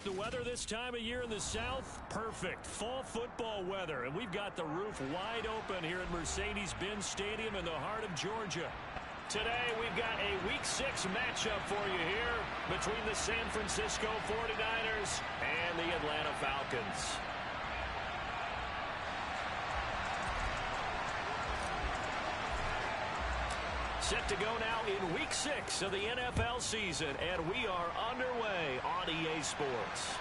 The weather this time of year in the South, perfect. Fall football weather, and we've got the roof wide open here at Mercedes-Benz Stadium in the heart of Georgia. Today, we've got a Week 6 matchup for you here between the San Francisco 49ers and the Atlanta Falcons. Set to go now in Week 6 of the NFL season, and we are underway on EA Sports.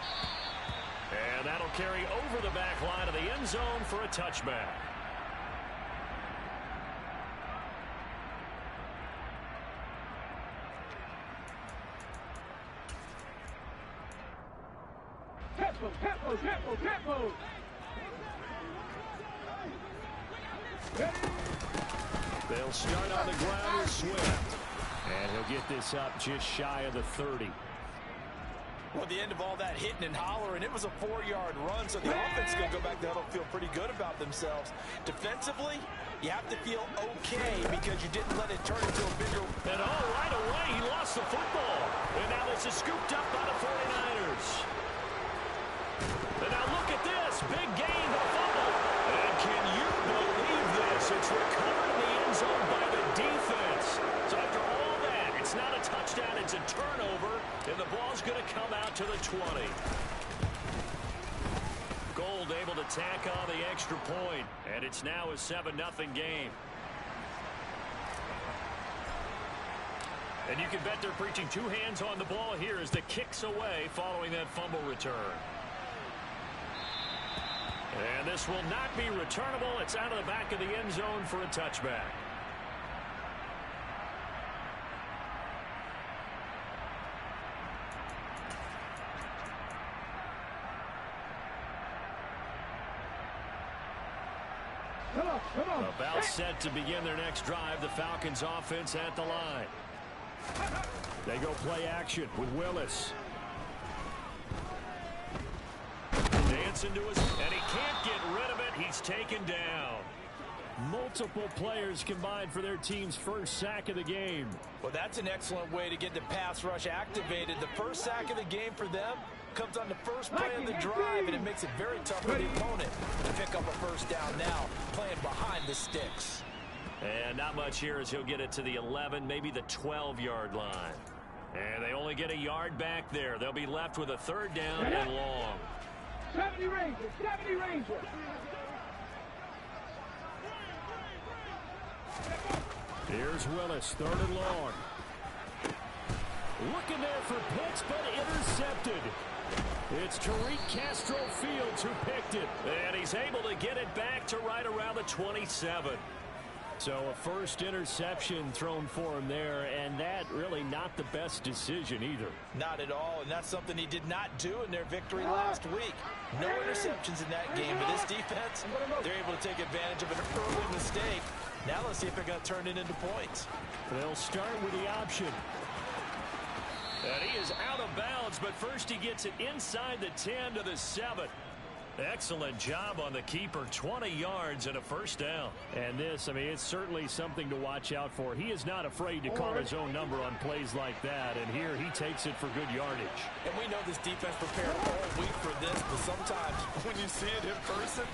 And that'll carry over the back line of the end zone for a touchback. Tempo. They'll start on the ground with Swift. And he'll get this up just shy of the 30. Well, the end of all that hitting and hollering, it was a 4-yard run, so the offense is going to go back there and feel pretty good about themselves. Defensively, you have to feel okay because you didn't let it turn into a bigger... And right away, he lost the football. And now this is scooped up by the 49ers. And now look at this. Big gain, the fumble. And can you believe this? It's recovered in the end zone by the defense. So after all that, it's not a touchdown, it's a turnover. And the ball's going to come out to the 20. Gold able to tack on the extra point. And it's now a 7-0 game. And you can bet they're preaching two hands on the ball here as the kick's away following that fumble return. And this will not be returnable. It's out of the back of the end zone for a touchback. Come on. About set to begin their next drive. The Falcons offense at the line. They go play action with Willis. Dancing to his, and he can't get rid of it. He's taken down. Multiple players combined for their team's first sack of the game. Well, that's an excellent way to get the pass rush activated. The first sack of the game for them comes on the first play of the drive, and it makes it very tough for the opponent to pick up a first down now, playing behind the sticks. And not much here as he'll get it to the 11, maybe the 12-yard line. And they only get a yard back there. They'll be left with a third down and long. 70 Rangers. Here's Willis, third and long. Looking there for Pitts, but intercepted. It's Tariq Castro Fields who picked it. And he's able to get it back to right around the 27. So a first interception thrown for him there, and that really not the best decision either. Not at all, and that's something he did not do in their victory last week. No interceptions in that game, but this defense, they're able to take advantage of an early mistake. Now let's see if they're going to turn it into points. They'll start with the option. And he is out of bounds, but first he gets it inside the 10 to the 7. Excellent job on the keeper, 20 yards and a first down. And this, I mean, it's certainly something to watch out for. He is not afraid to call his own number on plays like that, and here he takes it for good yardage. And we know this defense prepared all week for this, but sometimes when you see it in person.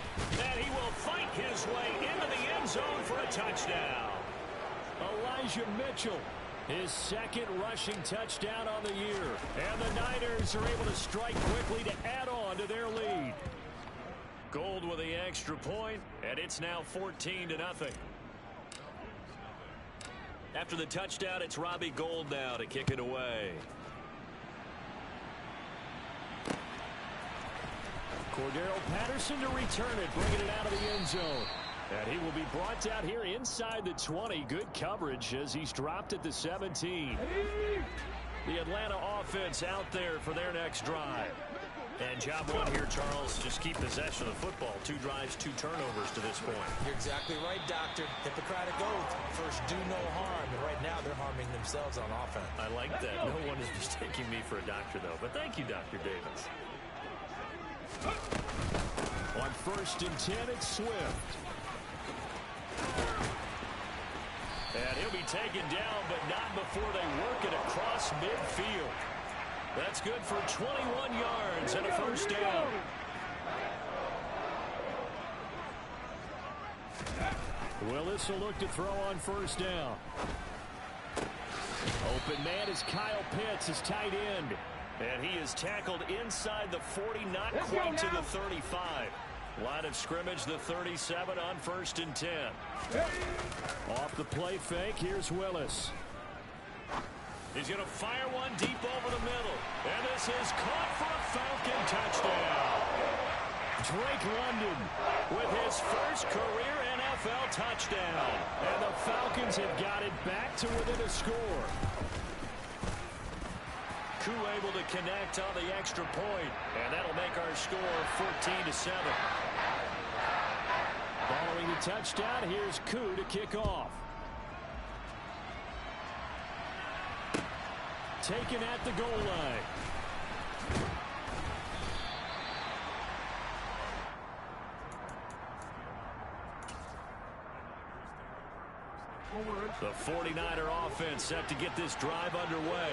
And he will fight his way into the end zone for a touchdown. Elijah Mitchell, his second rushing touchdown on the year. And the Niners are able to strike quickly to add on to their lead. Gold with the extra point, and it's now 14-0. After the touchdown, it's Robbie Gould now to kick it away. Cordero Patterson to return it, bringing it out of the end zone. And he will be brought down here inside the 20. Good coverage as he's dropped at the 17. The Atlanta offense out there for their next drive. And job one here, Charles, just keep possession of the football. 2 drives, 2 turnovers to this point. You're exactly right, Doctor. Hippocratic oath. First, do no harm. And right now, they're harming themselves on offense. I like that. No one is mistaking me for a doctor, though. But thank you, Dr. Davis. On first and 10, it's Swift. And he'll be taken down, but not before they work it across midfield. That's good for 21 yards and a first down. Willis will look to throw on first down. Open man is Kyle Pitts, his tight end. And he is tackled inside the 40, not quite to the 35. Line of scrimmage, the 37 on 1st and 10. Off the play fake, here's Willis. He's going to fire one deep over the middle. And this is caught for a Falcon touchdown. Drake London with his first career NFL touchdown. And the Falcons have got it back to within a score. Coop able to connect on the extra point. And that'll make our score 14-7. Following the touchdown, here's Coop to kick off. Taken at the goal line. The 49er offense set to get this drive underway.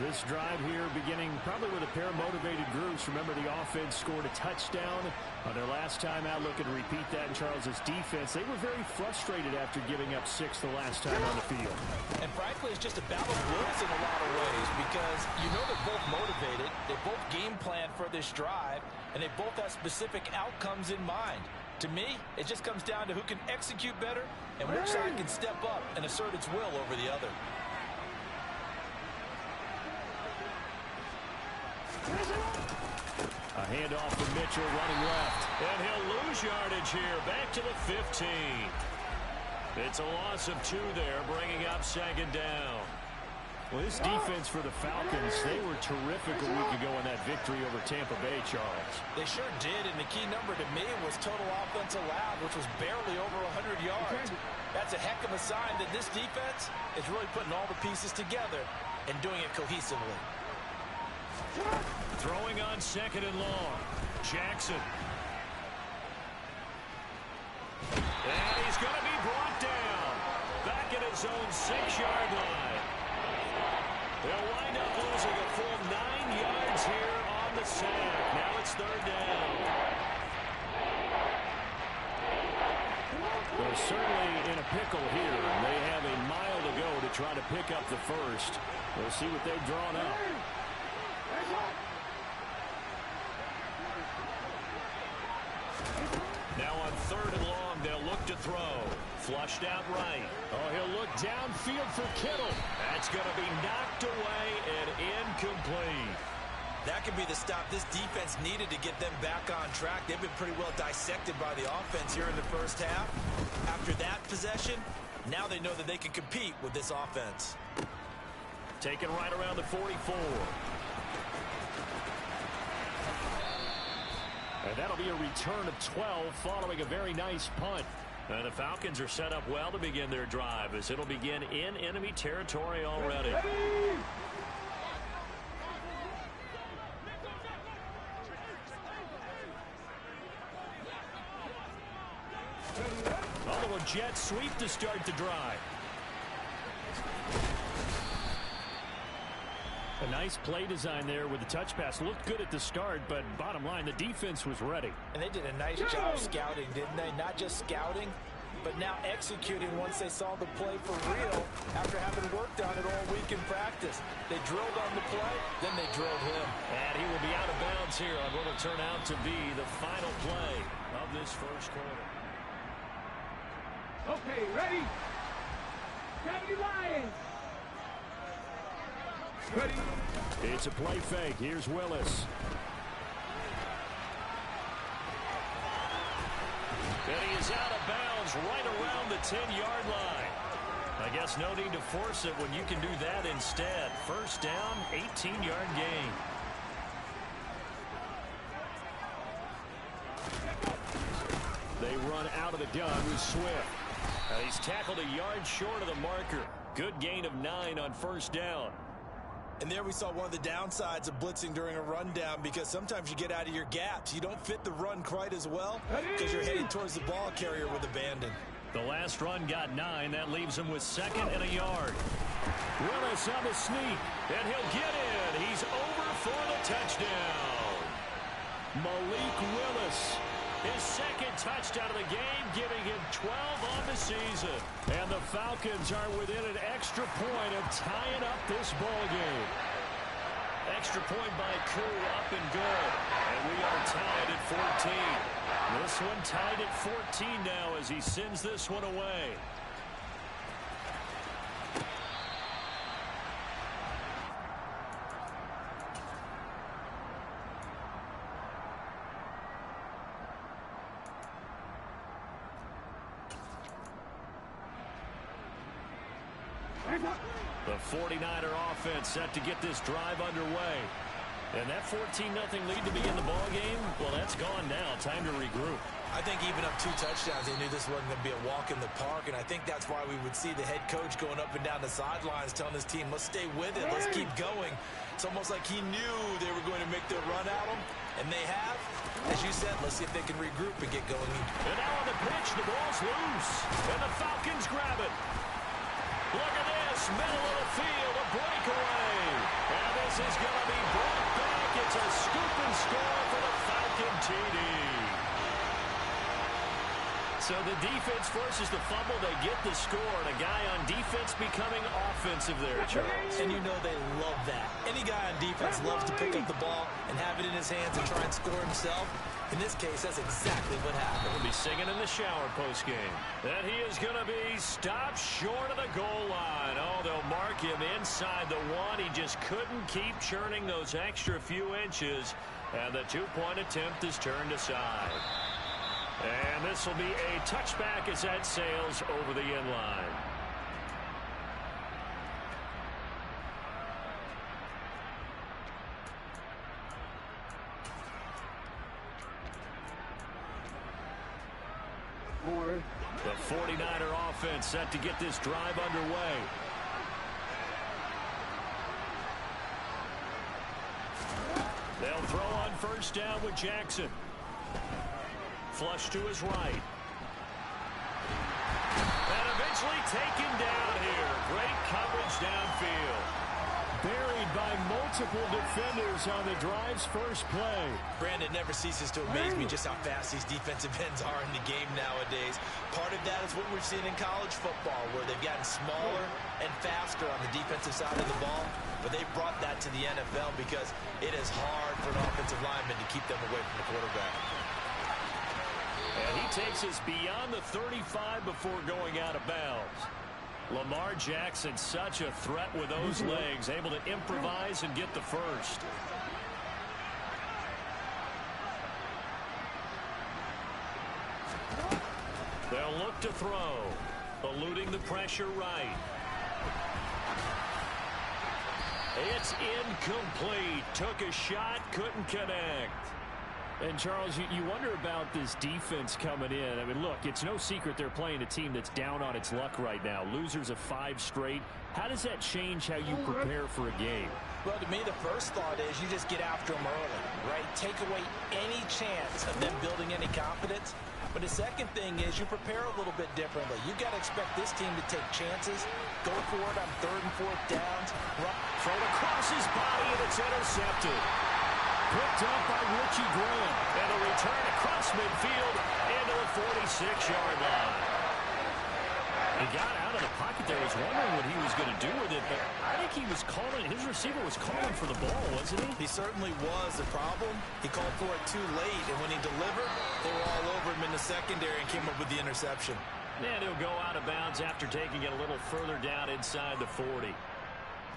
This drive here beginning probably with a pair of motivated groups. Remember, the offense scored a touchdown on their last time out. Looking to repeat that in Charles's defense. They were very frustrated after giving up 6 the last time on the field. And frankly, it's just a battle of wills in a lot of ways because you know they're both motivated. They both game plan for this drive, and they both have specific outcomes in mind. To me, it just comes down to who can execute better and which side can step up and assert its will over the other. A handoff from Mitchell running left. And he'll lose yardage here. Back to the 15. It's a loss of 2 there, bringing up 2nd down. Well, this defense for the Falcons, they were terrific a week ago in that victory over Tampa Bay, Charles. They sure did, and the key number to me was total offense allowed, which was barely over 100 yards. That's a heck of a sign that this defense is really putting all the pieces together and doing it cohesively. Throwing on 2nd and long. Jackson. And he's going to be brought down. Back at his own 6-yard line. They'll wind up losing a full 9 yards here on the sack. Now it's 3rd down. They're certainly in a pickle here. They have a mile to go to try to pick up the first. We'll see what they've drawn up. Now on 3rd and long, they'll look to throw. Flushed out right. Oh, he'll look downfield for Kittle. That's going to be knocked away and incomplete. That could be the stop this defense needed to get them back on track. They've been pretty well dissected by the offense here in the first half. After that possession, now they know that they can compete with this offense. Taken right around the 44. And that'll be a return of 12 following a very nice punt. And the Falcons are set up well to begin their drive as it'll begin in enemy territory already. A little jet sweep to start the drive. A nice play design there with the touch pass. Looked good at the start, but bottom line, the defense was ready. And they did a nice job scouting, didn't they? Not just scouting, but now executing once they saw the play for real after having worked on it all week in practice. They drilled on the play, then they drilled him. And he will be out of bounds here on what will turn out to be the final play of this first quarter. Okay, ready? 70 Lions. Ready. It's a play fake. Here's Willis. And he is out of bounds right around the 10-yard line. I guess no need to force it when you can do that instead. First down, 18-yard gain. They run out of the gun with Swift. He's tackled a yard short of the marker. Good gain of 9 on first down. And there we saw one of the downsides of blitzing during a rundown because sometimes you get out of your gaps. You don't fit the run quite as well because you're heading towards the ball carrier with abandon. The last run got 9. That leaves him with 2nd and a yard. Willis on the sneak, and he'll get in. He's over touchdown. Malik Willis, his second touchdown of the game, giving him 12 on the season. And the Falcons are within an extra point of tying up this ball game. Extra point by Coop, up and good. And we are tied at 14. This one tied at 14 now as he sends this one away. The 49er offense set to get this drive underway. And that 14-0 lead to begin the ball game, well, that's gone now. Time to regroup. I think even up 2 touchdowns, they knew this wasn't going to be a walk in the park, and I think that's why we would see the head coach going up and down the sidelines telling his team, let's stay with it, let's keep going. It's almost like he knew they were going to make their run at him, and they have. As you said, let's see if they can regroup and get going. And now on the pitch, the ball's loose, and the Falcons grab it. Look at this, middle of the field, a breakaway. And this is going to be brought back. It's a scoop and score for the Falcon TD. So the defense forces the fumble. They get the score, and a guy on defense becoming offensive there, Charles. And you know they love that. Any guy on defense loves to pick up the ball and have it in his hands and try and score himself. In this case, that's exactly what happened. He'll be singing in the shower post-game. And he is going to be stopped short of the goal line. Oh, they'll mark him inside the 1. He just couldn't keep churning those extra few inches. And the 2-point attempt is turned aside. And this will be a touchback as that sails over the end line. The 49er offense set to get this drive underway. They'll throw on first down with Jackson. Flush to his right. And eventually taken down here. Great coverage downfield. Buried by multiple defenders on the drive's first play. Brandon, never ceases to amaze me just how fast these defensive ends are in the game nowadays. Part of that is what we've seen in college football, where they've gotten smaller and faster on the defensive side of the ball. But they've brought that to the NFL because it is hard for an offensive lineman to keep them away from the quarterback. And he takes us beyond the 35 before going out of bounds. Lamar Jackson, such a threat with those legs, able to improvise and get the first. They'll look to throw, eluding the pressure right. It's incomplete. Took a shot, couldn't connect. And, Charles, you wonder about this defense coming in. I mean, look, it's no secret they're playing a team that's down on its luck right now. Losers of 5 straight. How does that change how you prepare for a game? Well, to me, the first thought is you just get after them early, right? Take away any chance of them building any confidence. But the second thing is you prepare a little bit differently. You got to expect this team to take chances, go for it on 3rd and 4th downs. Thrown across his body, and it's intercepted. Picked up by Richie Graham. And a return across midfield into the 46-yard line. He got out of the pocket there. Was wondering what he was going to do with it, but I think he was calling. His receiver was calling for the ball, wasn't he? He certainly was. The problem, he called for it too late, and when he delivered, they were all over him in the secondary and came up with the interception. And he'll go out of bounds after taking it a little further down inside the 40.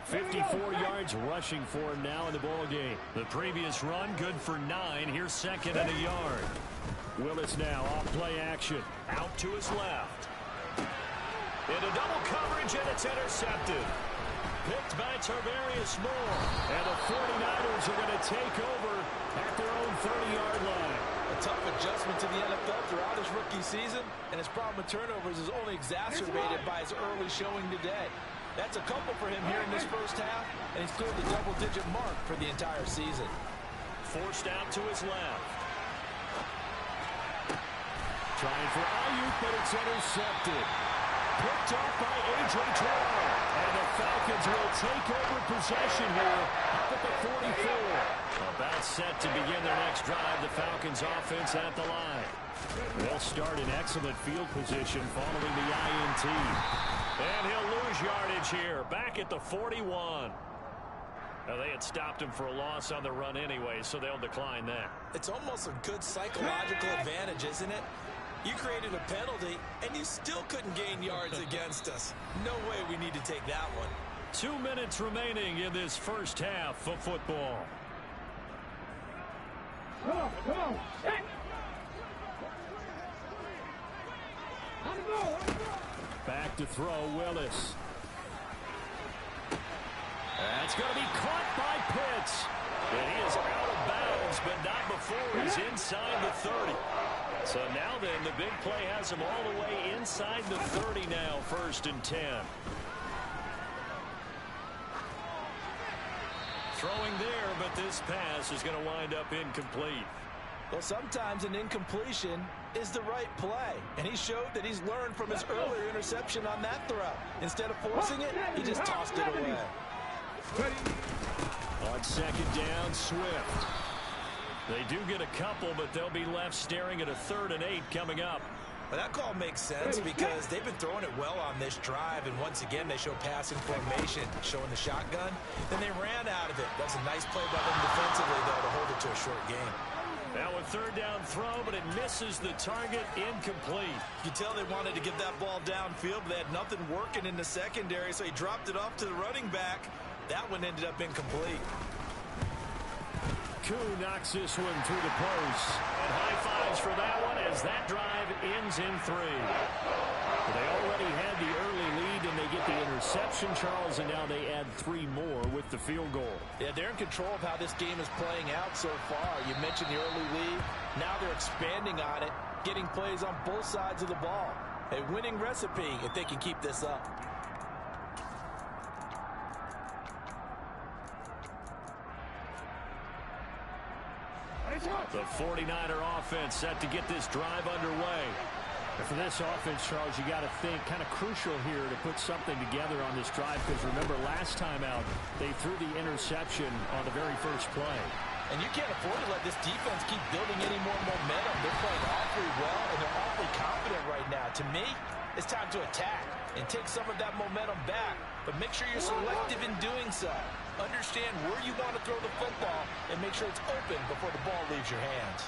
54 yards rushing for him now in the ball game. The previous run good for 9. Here's 2nd and a yard. Willis now off play action. Out to his left. Into double coverage, and it's intercepted. Picked by Tarvarius Moore. And the 49ers are going to take over at their own 30-yard line. A tough adjustment to the NFL throughout his rookie season, and his problem with turnovers is only exacerbated by his early showing today. That's a couple for him here in this first half, and he's cleared the double-digit mark for the entire season. Forced out to his left. Trying for Ayuk, but it's intercepted. Picked off by A.J. Terrell. And the Falcons will take over possession here up at the 44. About set to begin their next drive. The Falcons offense at the line. They'll start in excellent field position following the INT. And he'll lose yardage here. Back at the 41. Now, they had stopped him for a loss on the run anyway, so they'll decline that. It's almost a good psychological advantage, isn't it? You created a penalty, and you still couldn't gain yards against us. No way we need to take that one. 2 minutes remaining in this first half of football. Come on. Hey. On the go. Back to throw, Willis. That's going to be caught by Pitts. And he is out of bounds, but not before he's inside the 30. So now then, the big play has him all the way inside the 30 now, 1st and 10. Throwing there, but this pass is going to wind up incomplete. Well, sometimes an incompletion is the right play. And he showed that he's learned from his earlier interception on that throw. Instead of forcing it, he just tossed it away. On 2nd down, Swift. They do get a couple, but they'll be left staring at a 3rd and 8 coming up. Well, that call makes sense because they've been throwing it well on this drive, and once again they show passing formation, showing the shotgun. Then they ran out of it. That was a nice play by them defensively, though, to hold it to a short game. Now a 3rd down throw, but it misses the target, incomplete. You can tell they wanted to get that ball downfield, but they had nothing working in the secondary, so he dropped it off to the running back. That one ended up incomplete. Koo knocks this one through the post. And high fives for that one as that drive ends in 3. They already had the early lead, and they get the interception, Charles, and now they add 3 more with the field goal. Yeah, they're in control of how this game is playing out so far. You mentioned the early lead. Now they're expanding on it, getting plays on both sides of the ball. A winning recipe if they can keep this up. The 49er offense set to get this drive underway. And for this offense, Charles, you got to think kind of crucial here to put something together on this drive, because remember last time out they threw the interception on the very first play. And you can't afford to let this defense keep building any more momentum. They're playing awfully well, and they're awfully confident right now. To me, it's time to attack and take some of that momentum back, but make sure you're selective in doing so. Understand where you want to throw the football and make sure it's open before the ball leaves your hands.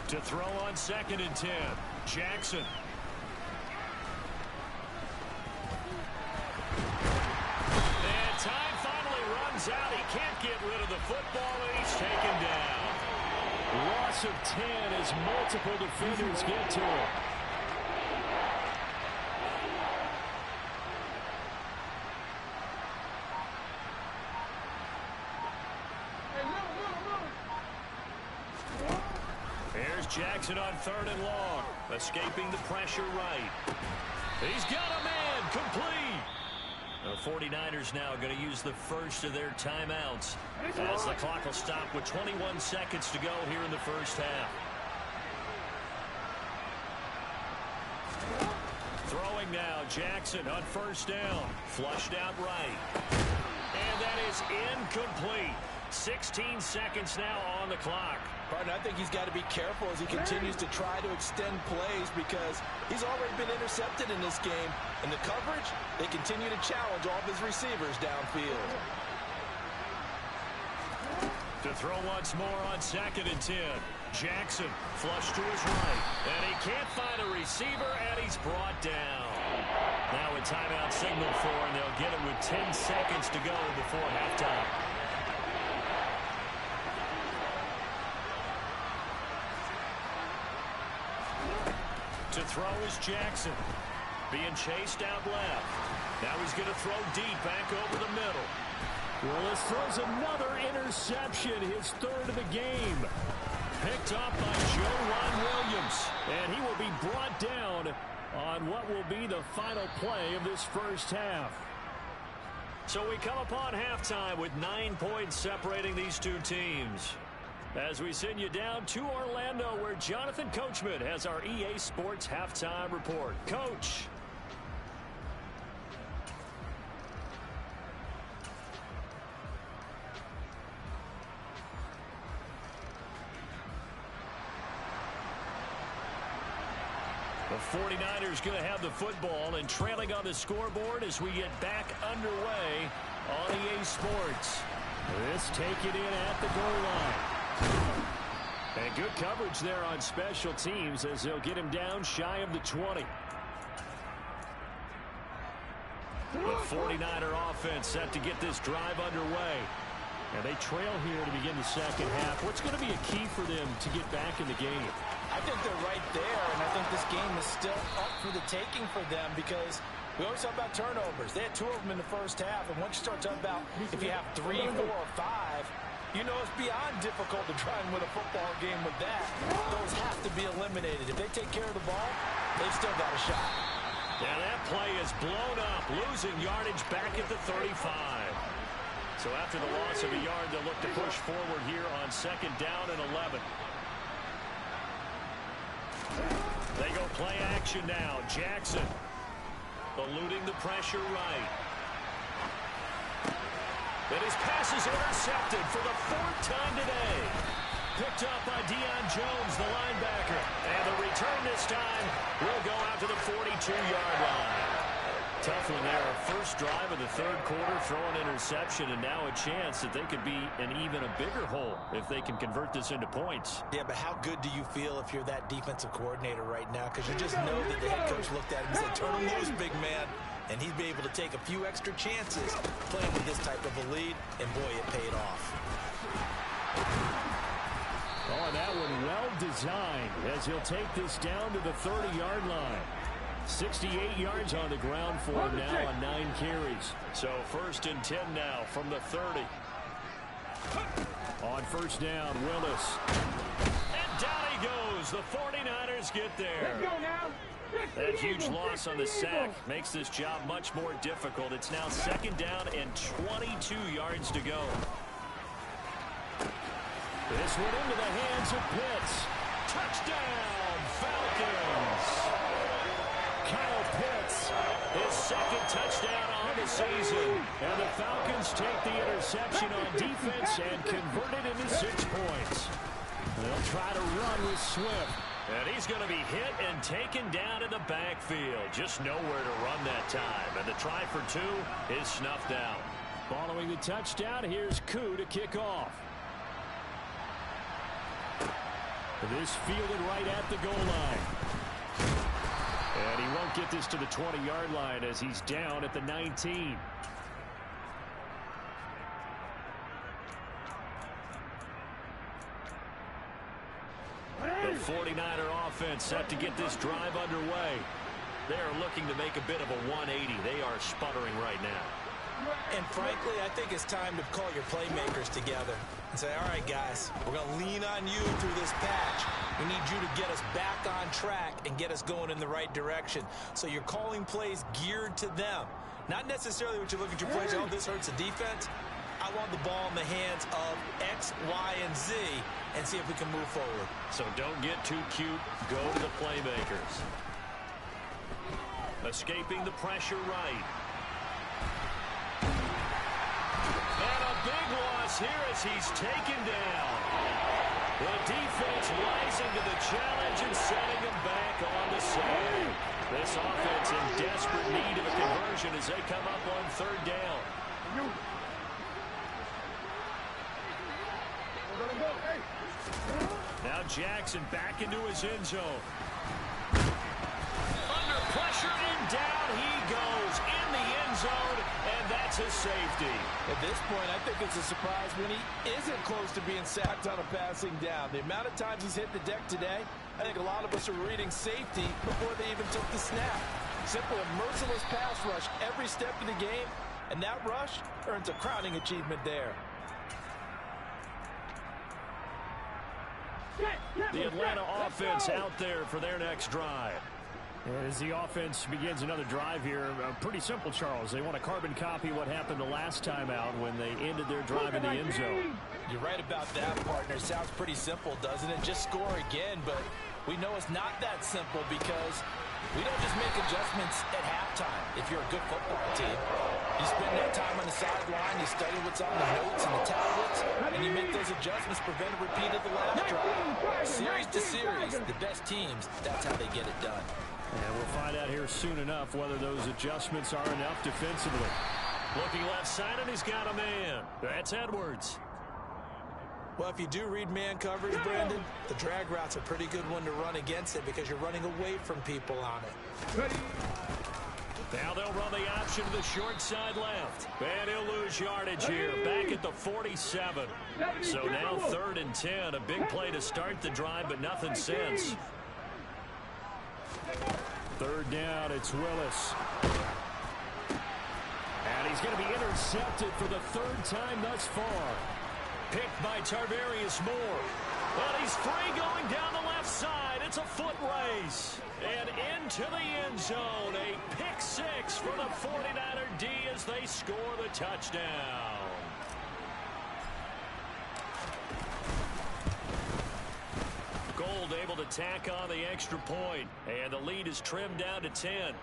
To throw on 2nd and 10, Jackson. And time finally runs out. He can't get rid of the football, and he's taken down. Loss of 10 as multiple defenders get to him. Jackson on 3rd and long, escaping the pressure right. He's got a man, complete. The 49ers now going to use the first of their timeouts as the clock will stop with 21 seconds to go here in the first half. Throwing now, Jackson on 1st down, flushed out right. And that is incomplete. 16 seconds now on the clock. Partner, I think he's got to be careful as he continues to try to extend plays because he's already been intercepted in this game. And the coverage, they continue to challenge all of his receivers downfield. To throw once more on 2nd and 10. Jackson flush to his right. And he can't find a receiver, and he's brought down. Now a timeout signal for, and they'll get it with 10 seconds to go before halftime. To throw is Jackson. Being chased out left. Now he's going to throw deep back over the middle. Willis throws another interception, his 3rd of the game. Picked up by Joe Williams. And he will be brought down on what will be the final play of this first half. So we come upon halftime with 9 points separating these two teams. As we send you down to Orlando, where Jonathan Coachman has our EA Sports Halftime Report. Coach. The 49ers going to have the football and trailing on the scoreboard as we get back underway on EA Sports. This taken in at the goal line. And good coverage there on special teams as they'll get him down shy of the 20. The 49er offense set to get this drive underway. And they trail here to begin the second half. What's going to be a key for them to get back in the game? I think they're right there, and I think this game is still up for the taking for them because we always talk about turnovers. They had 2 of them in the first half, and once you start talking about if you have 3, 4, or 5, you know it's beyond difficult to try and win a football game with that. Those have to be eliminated. If they take care of the ball, they've still got a shot. Yeah, that play is blown up, losing yardage back at the 35. So after the loss of a yard, they'll look to push forward here on second down and 11. They go play action now. Jackson eluding the pressure right. And his pass is intercepted for the 4th time today. Picked up by Deion Jones, the linebacker. And the return this time will go out to the 42-yard line. Tough one there. First drive of the 3rd quarter, throw an interception, and now a chance that they could be in even a bigger hole if they can convert this into points. Yeah, but how good do you feel if you're that defensive coordinator right now? Because you just know that the head coach looked at him and said, turn him loose, big man. And he'd be able to take a few extra chances playing with this type of a lead, and boy, it paid off. Oh, that one well designed as he'll take this down to the 30-yard line. 68 yards on the ground for him now on 9 carries. So 1st and 10 now from the 30. On first down, Willis. And down he goes. The 49ers get there. That huge loss on the sack makes this job much more difficult. It's now 2nd down and 22 yards to go. This one into the hands of Pitts. Touchdown, Falcons. Kyle Pitts, his 2nd touchdown on the season. And the Falcons take the interception on defense and convert it into 6 points. They'll try to run with Swift. And he's going to be hit and taken down in the backfield. Just nowhere to run that time. And the try for 2 is snuffed out. Following the touchdown, here's Coop to kick off. This fielded right at the goal line. And he won't get this to the 20-yard line as he's down at the 19. The 49er offense set to get this drive underway. They are looking to make a bit of a 180. They are sputtering right now. And frankly, I think it's time to call your playmakers together and say, all right, guys, we're going to lean on you through this patch. We need you to get us back on track and get us going in the right direction. So you're calling plays geared to them. Not necessarily what you look at your plays, oh, this hurts the defense. I want the ball in the hands of X, Y, and Z and see if we can move forward. So don't get too cute. Go to the playmakers. Escaping the pressure right. And a big loss here as he's taken down. The defense rising to the challenge and setting him back on the side. This offense in desperate need of a conversion as they come up on 3rd down. Now Jackson back into his end zone. Under pressure and down he goes in the end zone, and that's a safety. At this point, I think it's a surprise when he isn't close to being sacked on a passing down. The amount of times he's hit the deck today, I think a lot of us are reading safety before they even took the snap. Simple and merciless pass rush every step of the game, and that rush earns a crowning achievement there. The Atlanta offense out there for their next drive. As the offense begins another drive here, pretty simple, Charles. They want to carbon copy what happened the last time out when they ended their drive in the end zone. You're right about that, partner. Sounds pretty simple, doesn't it? Just score again, but we know it's not that simple because we don't just make adjustments at halftime if you're a good football team. You spend that time on the sideline, you study what's on the notes and the tablets, and you make those adjustments, prevent a repeat of the last drive. Series to series, the best teams, that's how they get it done. And we'll find out here soon enough whether those adjustments are enough defensively. Looking left side, and he's got a man. That's Edwards. Well, if you do read man coverage, Brandon, the drag route's a pretty good one to run against it because you're running away from people on it. Now they'll run the option to the short side left. And he'll lose yardage here, back at the 47. So now 3rd and 10. A big play to start the drive, but nothing since. 3rd down, it's Willis. And he's going to be intercepted for the 3rd time thus far. Picked by Tarvarius Moore. But he's free going down the left side. It's a foot race. And into the end zone. A pick 6 for the 49er D as they score the touchdown. Gold able to tack on the extra point. And the lead is trimmed down to 10.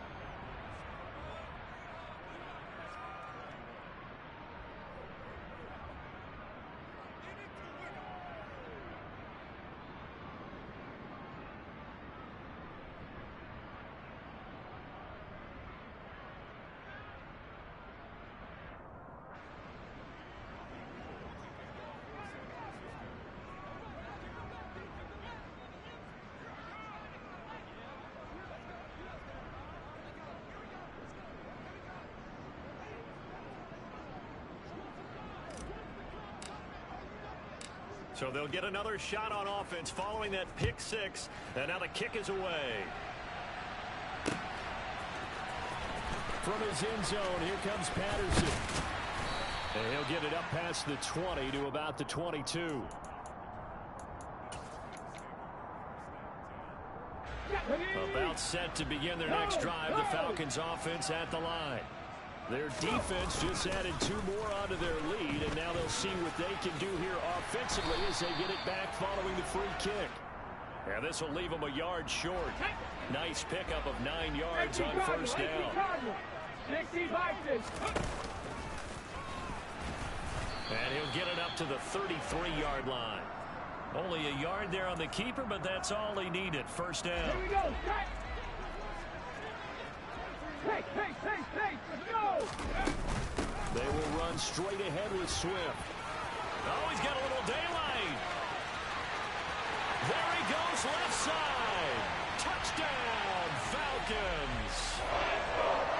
So they'll get another shot on offense following that pick 6. And now the kick is away. From his end zone, here comes Patterson. And he'll get it up past the 20 to about the 22. About set to begin their next drive, the Falcons offense at the line. Their defense just added 2 more onto their lead, and now they'll see what they can do here offensively as they get it back following the free kick. And this will leave them a yard short. Nice pickup of 9 yards on 1st down. And he'll get it up to the 33-yard line. Only a yard there on the keeper, but that's all he needed. 1st down. Here we go. Hey, let's go! They will run straight ahead with Swift. Oh, he's got a little daylight. There he goes, left side. Touchdown, Falcons.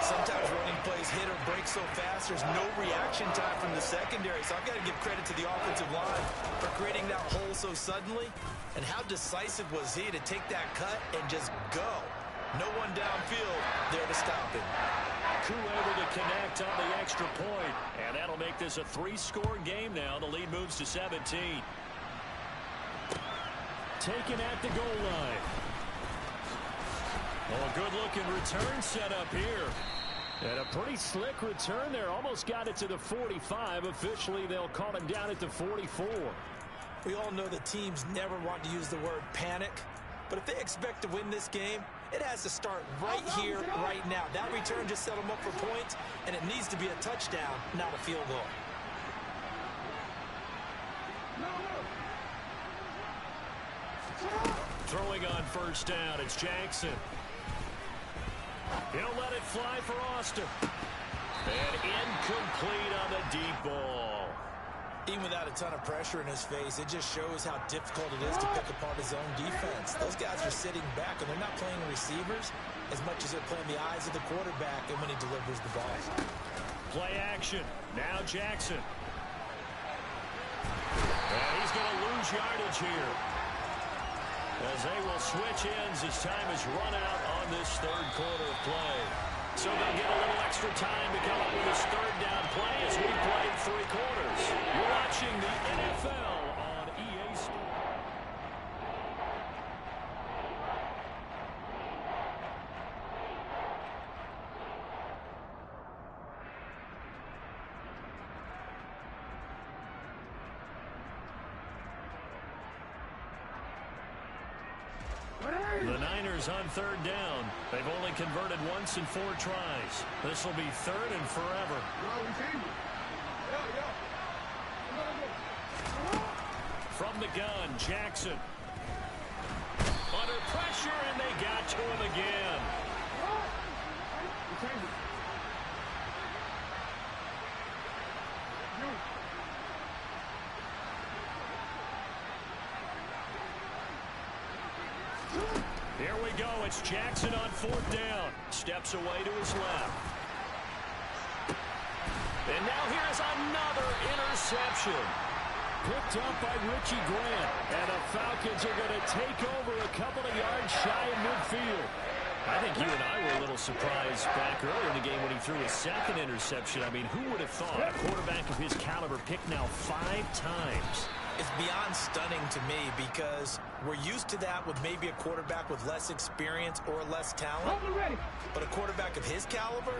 Sometimes running plays hit or break so fast, there's no reaction time from the secondary. So I've got to give credit to the offensive line for creating that hole so suddenly. And how decisive was he to take that cut and just go? No one downfield there to stop him. Coop able to connect on the extra point. And that'll make this a 3-score game now. The lead moves to 17. Taken at the goal line. Oh, a good-looking return set up here. And a pretty slick return there. Almost got it to the 45. Officially, they'll call him down at the 44. We all know that teams never want to use the word panic. But if they expect to win this game, it has to start right here, right now. That return just set them up for points, and it needs to be a touchdown, not a field goal. Throwing on 1st down, it's Jackson. He'll let it fly for Austin. And incomplete on the deep ball. Even without a ton of pressure in his face, it just shows how difficult it is to pick apart his own defense. Those guys are sitting back, and they're not playing receivers as much as they're playing the eyes of the quarterback and when he delivers the ball. Play action. Now Jackson. And he's going to lose yardage here, as they will switch ends as time is run out on this 3rd quarter of play. So they'll get a little extra time to come up with this 3rd down play as we played 3 quarters. You're watching the NFL on EA Sports. 49ers on third down. They've only converted once in 4 tries. This will be third and forever. From the gun, Jackson. Under pressure, and they got to him again. Here we go. It's Jackson on 4th down. Steps away to his left. And now here's another interception. Picked up by Richie Grant. And the Falcons are going to take over a couple of yards shy of midfield. I think you and I were a little surprised back earlier in the game when he threw his 2nd interception. I mean, who would have thought a quarterback of his caliber picked now 5 times? It's beyond stunning to me because we're used to that with maybe a quarterback with less experience or less talent. But a quarterback of his caliber,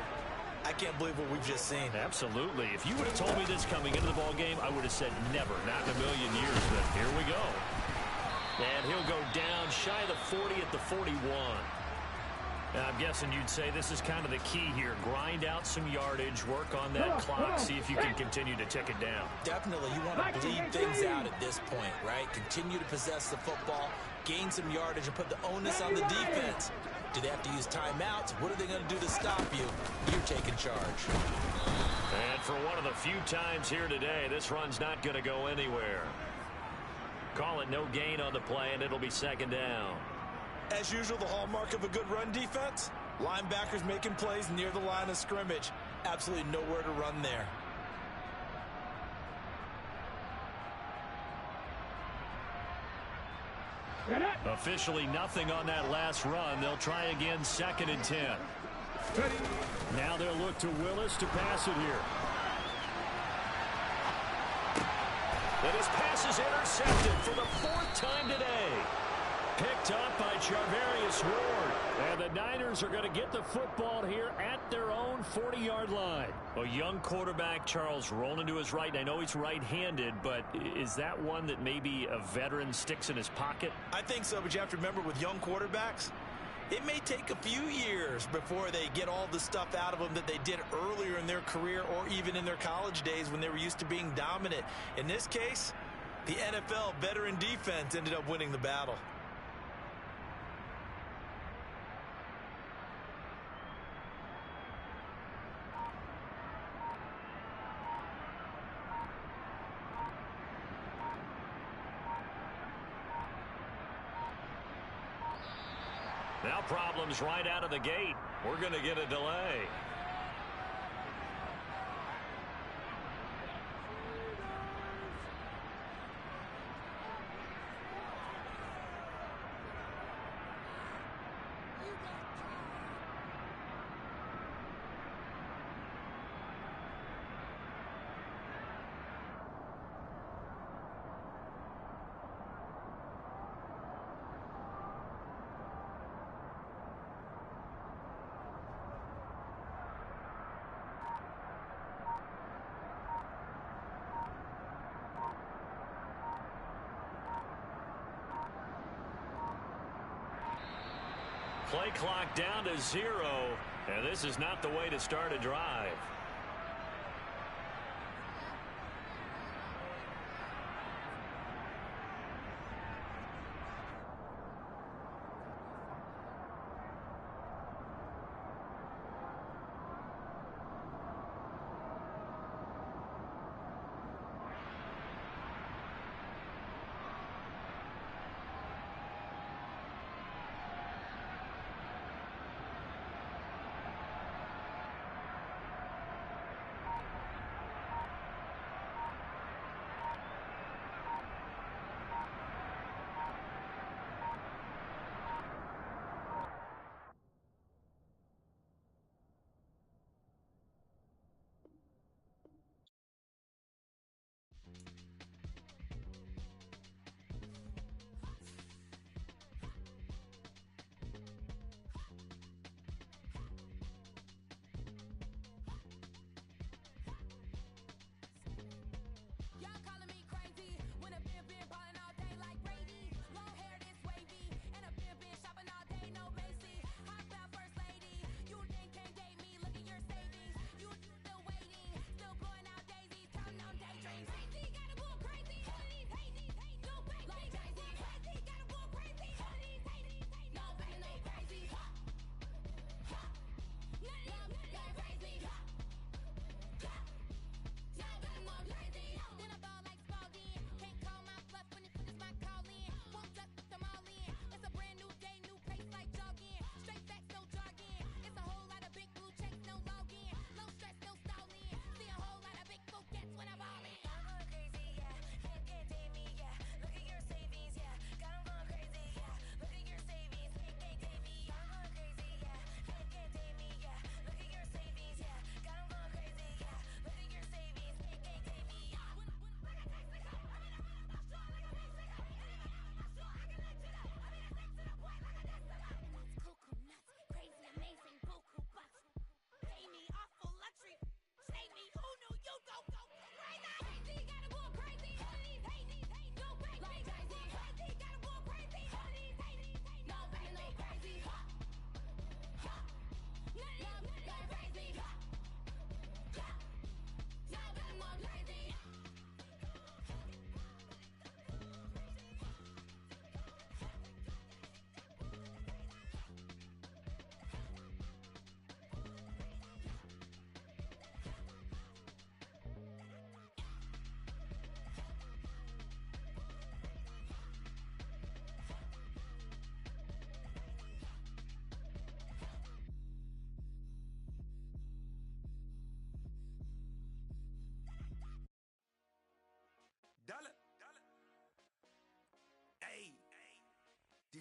I can't believe what we've just seen. Absolutely. If you would have told me this coming into the ball game, I would have said never, not in a million years. But here we go. And he'll go down shy of the 40 at the 41. Now, I'm guessing you'd say this is kind of the key here. Grind out some yardage, work on that clock, see if you can continue to tick it down. Definitely. You want to bleed things out at this point, right? Continue to possess the football, gain some yardage, and put the onus on the defense. Do they have to use timeouts? What are they going to do to stop you? You're taking charge. And for one of the few times here today, this run's not going to go anywhere. Call it no gain on the play, and it'll be 2nd down. As usual, the hallmark of a good run defense, linebackers making plays near the line of scrimmage. Absolutely nowhere to run there. Officially nothing on that last run. They'll try again 2nd and 10. Now they'll look to Willis to pass it here. And his pass is intercepted for the 4th time today. Picked up by Charvarius Ward. And the Niners are going to get the football here at their own 40-yard line. A young quarterback, Charles, rolling to his right. I know he's right-handed, but is that one that maybe a veteran sticks in his pocket? I think so, but you have to remember with young quarterbacks, it may take a few years before they get all the stuff out of them that they did earlier in their career or even in their college days when they were used to being dominant. In this case, the NFL veteran defense ended up winning the battle. Now problems right out of the gate. We're going to get a delay. Play clock down to 0, and this is not the way to start a drive.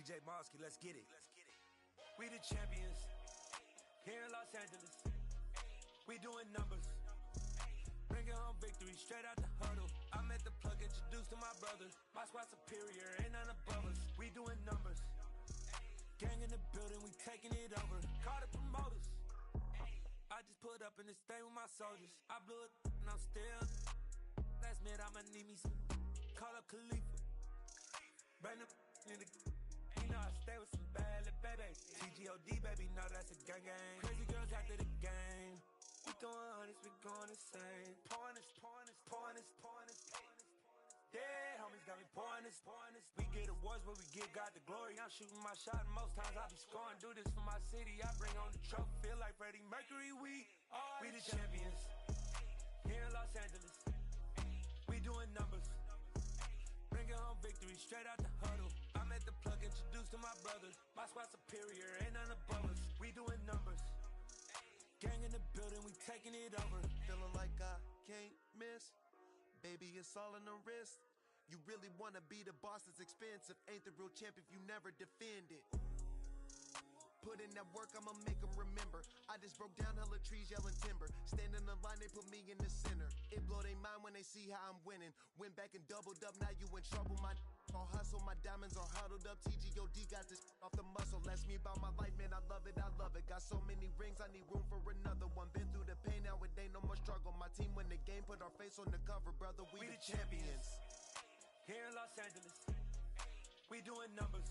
DJ Mosky, let's get it. We the champions here in Los Angeles. We doing numbers. Bringing home victory straight out the huddle. I'm at the plug, introduced to my brothers. My squad superior, ain't none above us. We doing numbers. Gang in the building, we taking it over. Call the promoters. I just put up in this thing with my soldiers. I blew it and I'm still. Last minute I'ma need me some. Call up Khalifa. Bring them in the. You know I stay with some bad little baby. TGOD, baby, know that's a gang gang. Crazy girls after the game. We throwing hundreds, we going insane. Pouring this. Yeah, homies got me pouring this. We get awards, but we give God the glory. I'm shooting my shot, and most times I be scoring. Do this for my city, I bring on the trophy. Feel like Freddie Mercury, we the champions. Here in Los Angeles, we doing numbers. Bringing home victory straight out the huddle. I'm at the plug, introduced to my brothers. My squad superior, ain't none above us. We doing numbers. Gang in the building, we taking it over. Feeling like I can't miss. Baby, it's all in the wrist. You really wanna be the boss, it's expensive. Ain't the real champ if you never defend it. Put in that work, I'ma make them remember. I just broke down hella trees, yelling timber. Stand in the line, they put me in the center. It blow their mind when they see how I'm winning. Went back and doubled up, now you in trouble. My all hustle, my diamonds are huddled up. TGOD got this off the muscle. Ask me about my life, man, I love it. Got so many rings, I need room for another one. Been through the pain, now it ain't no more struggle. My team win the game, put our face on the cover, brother. We the champions. Here in Los Angeles, we doing numbers.